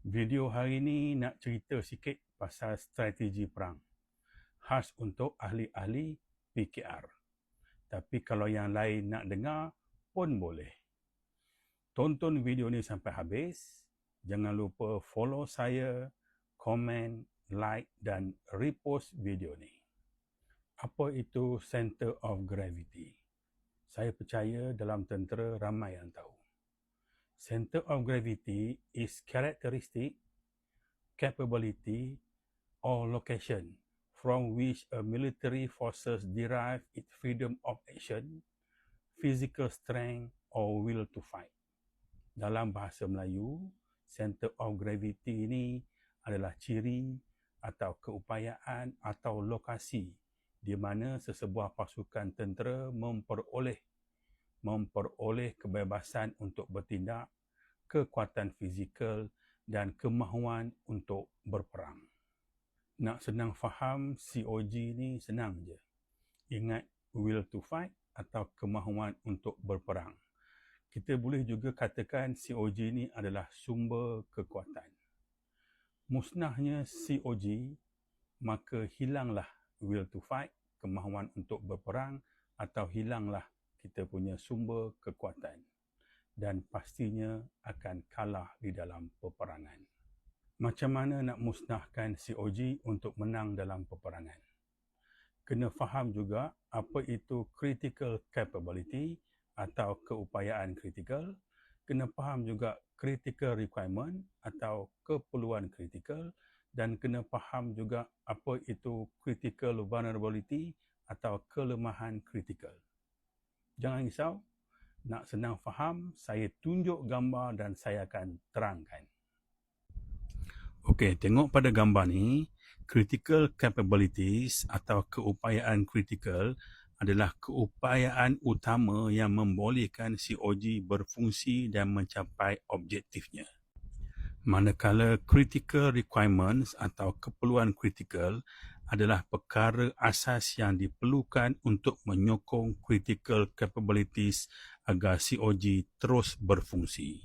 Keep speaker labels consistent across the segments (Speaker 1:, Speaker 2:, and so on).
Speaker 1: Video hari ni nak cerita sikit pasal strategi perang. Khas untuk ahli-ahli PKR. Tapi kalau yang lain nak dengar pun boleh. Tonton video ni sampai habis. Jangan lupa follow saya, komen, like dan repost video ni. Apa itu Center of Gravity? Saya percaya dalam tentera ramai yang tahu. Center of gravity is characteristic, capability, or location from which a military forces derive its freedom of action, physical strength, or will to fight. Dalam bahasa Melayu, center of gravity ini adalah ciri atau keupayaan atau lokasi di mana sesebuah pasukan tentera memperoleh kebebasan untuk bertindak, kekuatan fizikal dan kemahuan untuk berperang. Nak senang faham COG ni senang je. Ingat will to fight atau kemahuan untuk berperang. Kita boleh juga katakan COG ni adalah sumber kekuatan. Musnahnya COG, maka hilanglah will to fight, kemahuan untuk berperang, atau hilanglah kita punya sumber kekuatan dan pastinya akan kalah di dalam peperangan. Macam mana nak musnahkan COG untuk menang dalam peperangan? Kena faham juga apa itu critical capability atau keupayaan kritikal. Kena faham juga critical requirement atau keperluan kritikal dan kena faham juga apa itu critical vulnerability atau kelemahan kritikal. Jangan risau, nak senang faham, saya tunjuk gambar dan saya akan terangkan. Okey, tengok pada gambar ni, critical capabilities atau keupayaan kritikal adalah keupayaan utama yang membolehkan COG berfungsi dan mencapai objektifnya. Manakala critical requirements atau keperluan kritikal adalah perkara asas yang diperlukan untuk menyokong critical capabilities agar COG terus berfungsi.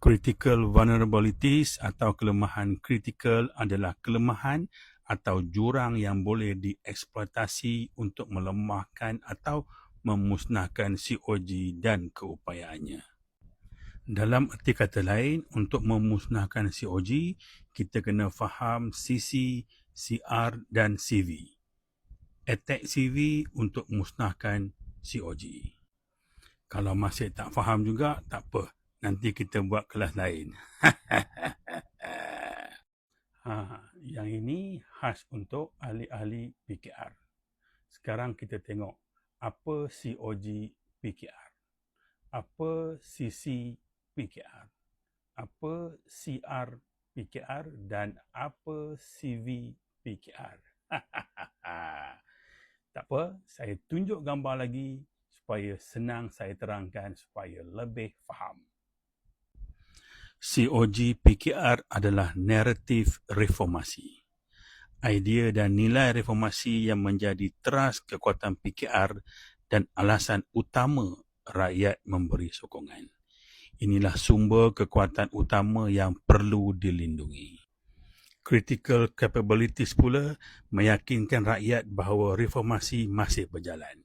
Speaker 1: Critical vulnerabilities atau kelemahan kritikal adalah kelemahan atau jurang yang boleh dieksploitasi untuk melemahkan atau memusnahkan COG dan keupayaannya. Dalam erti kata lain, untuk memusnahkan COG, kita kena faham CC, CR dan CV. Attack CV untuk musnahkan COG. Kalau masih tak faham juga, tak apa. Nanti kita buat kelas lain. Yang ini khas untuk ahli-ahli PKR. Sekarang kita tengok apa COG PKR. Apa CC PKR. Apa CR PKR dan apa CV PKR. Tak apa, saya tunjuk gambar lagi supaya senang saya terangkan supaya lebih faham. COG PKR adalah naratif reformasi. Idea dan nilai reformasi yang menjadi teras kekuatan PKR dan alasan utama rakyat memberi sokongan. Inilah sumber kekuatan utama yang perlu dilindungi. Critical capabilities pula meyakinkan rakyat bahawa reformasi masih berjalan,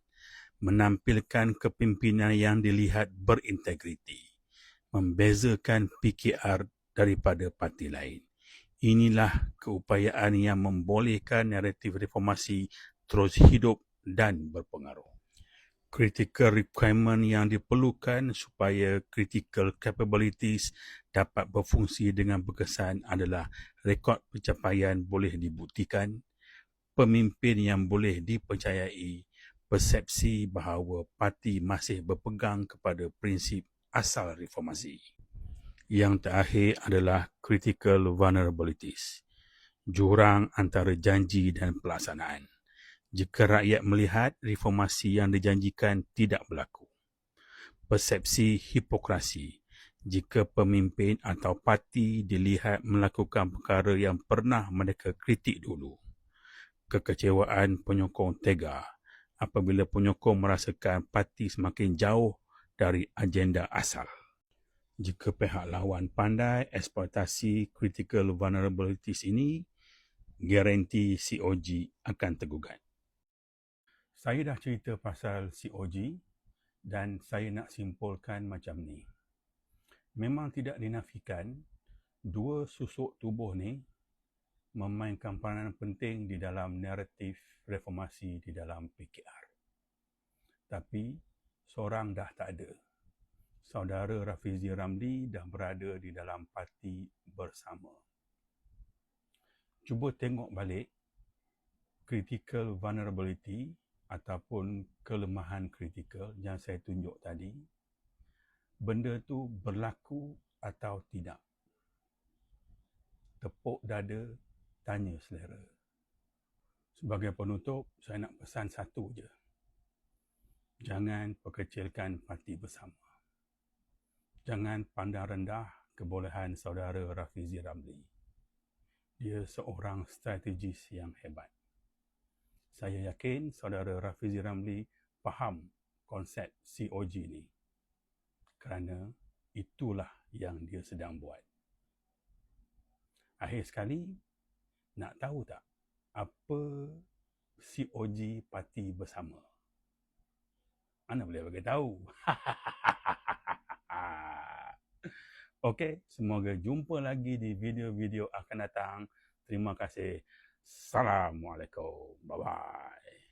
Speaker 1: menampilkan kepimpinan yang dilihat berintegriti, membezakan PKR daripada parti lain. Inilah keupayaan yang membolehkan naratif reformasi terus hidup dan berpengaruh. Critical requirement yang diperlukan supaya critical capabilities dapat berfungsi dengan berkesan adalah rekod pencapaian boleh dibuktikan, pemimpin yang boleh dipercayai, persepsi bahawa parti masih berpegang kepada prinsip asal reformasi. Yang terakhir adalah critical vulnerabilities, jurang antara janji dan pelaksanaan. Jika rakyat melihat reformasi yang dijanjikan tidak berlaku. Persepsi hipokrasi, jika pemimpin atau parti dilihat melakukan perkara yang pernah mereka kritik dulu. Kekecewaan penyokong tega, apabila penyokong merasakan parti semakin jauh dari agenda asal. Jika pihak lawan pandai eksploitasi critical vulnerabilities ini, garanti COG akan tergugat. Saya dah cerita pasal COG dan saya nak simpulkan macam ni. Memang tidak dinafikan dua susuk tubuh ni memainkan peranan penting di dalam naratif reformasi di dalam PKR. Tapi seorang dah tak ada. Saudara Rafizi Ramli dah berada di dalam parti bersama. Cuba tengok balik critical vulnerability ataupun kelemahan kritikal yang saya tunjuk tadi. Benda tu berlaku atau tidak? Tepuk dada, tanya selera. Sebagai penutup, saya nak pesan satu je. Jangan perkecilkan parti bersama. Jangan pandang rendah kebolehan saudara Rafizi Ramli. Dia seorang strategis yang hebat. Saya yakin saudara Rafizi Ramli faham konsep COG ni. Kerana itulah yang dia sedang buat. Akhir sekali, nak tahu tak apa COG Parti Bersama? Mana boleh bagi tahu? Okey, semoga jumpa lagi di video-video akan datang. Terima kasih. Assalamualaikum. Bye-bye.